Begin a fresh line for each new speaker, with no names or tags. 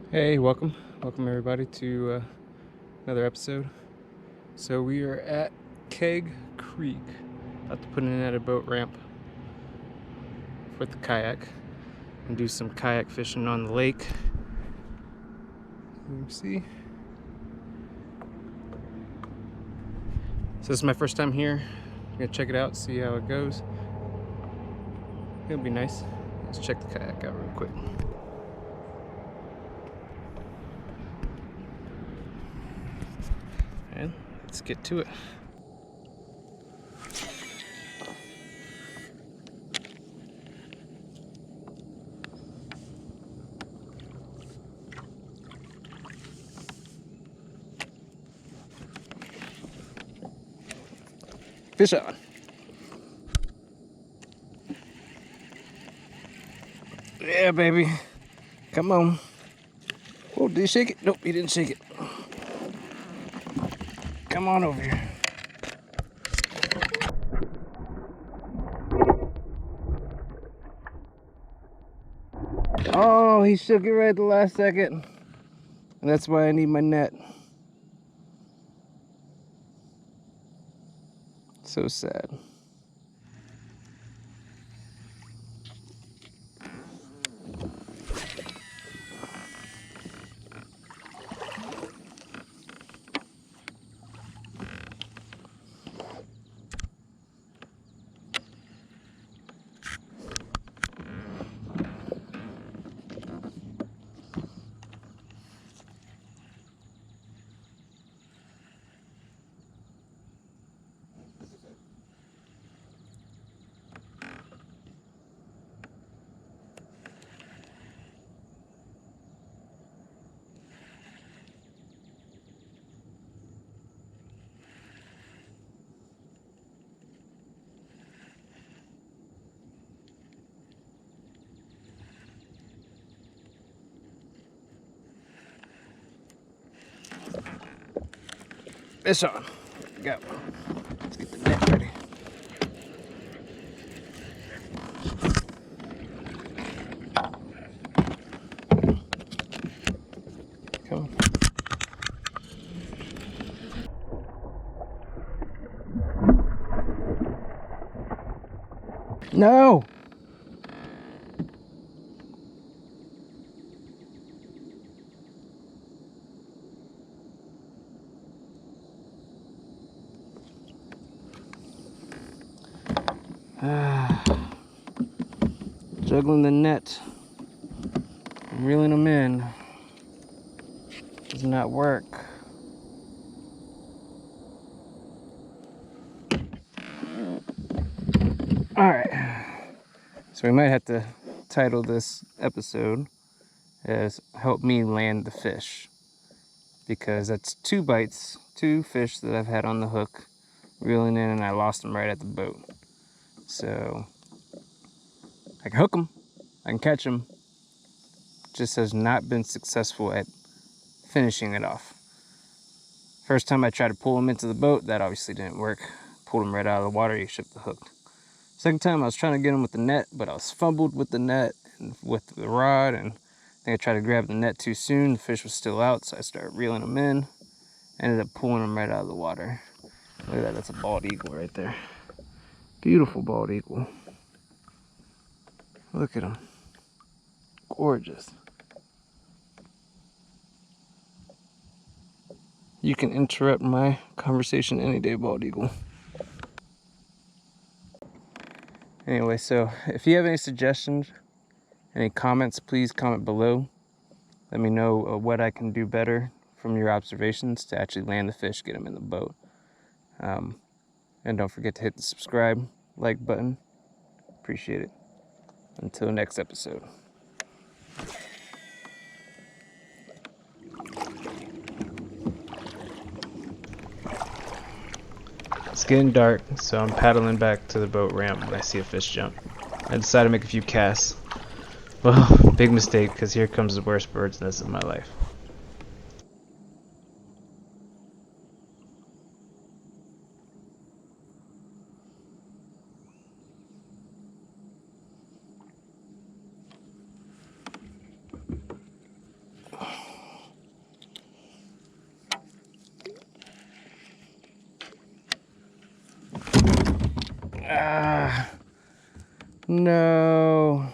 Hey, welcome everybody to another episode. So we are at Keg Creek, about to put in at a boat ramp with the kayak and do some kayak fishing on the lake. Let me see. So this is my first time here. I'm gonna check it out, see how it goes. It'll be nice. Let's check the kayak out real quick. And let's get to it. Fish on. Yeah, baby. Come on. Oh, did he shake it? Nope, he didn't shake it. Come on over here. Oh, he shook it right at the last second. And that's why I need my net. So sad. Fish on. Go. Let's get the net ready. Come on. No! Juggling the net, reeling them in, does not work. Alright, so we might have to title this episode as Help Me Land the Fish, because that's two bites, two fish that I've had on the hook, reeling in, and I lost them right at the boat. So I can hook them, I can catch them, just has not been successful at finishing it off. First time I tried to pull them into the boat, that obviously didn't work. Pulled them right out of the water, he shook the hook. Second time I was trying to get them with the net, but I was fumbled with the net and with the rod, and I think I tried to grab the net too soon. The fish was still out, so I started reeling them in. Ended up pulling them right out of the water. Look at that, that's a bald eagle right there. Beautiful bald eagle. Look at him. Gorgeous. You can interrupt my conversation any day, bald eagle. Anyway, so if you have any suggestions, any comments, please comment below. Let me know what I can do better from your observations to actually land the fish, get them in the boat. And don't forget to hit the subscribe, like button. Appreciate it. Until next episode. It's getting dark, so I'm paddling back to the boat ramp when I see a fish jump. I decided to make a few casts. Well, big mistake, because here comes the worst bird's nest of my life. Ah, no.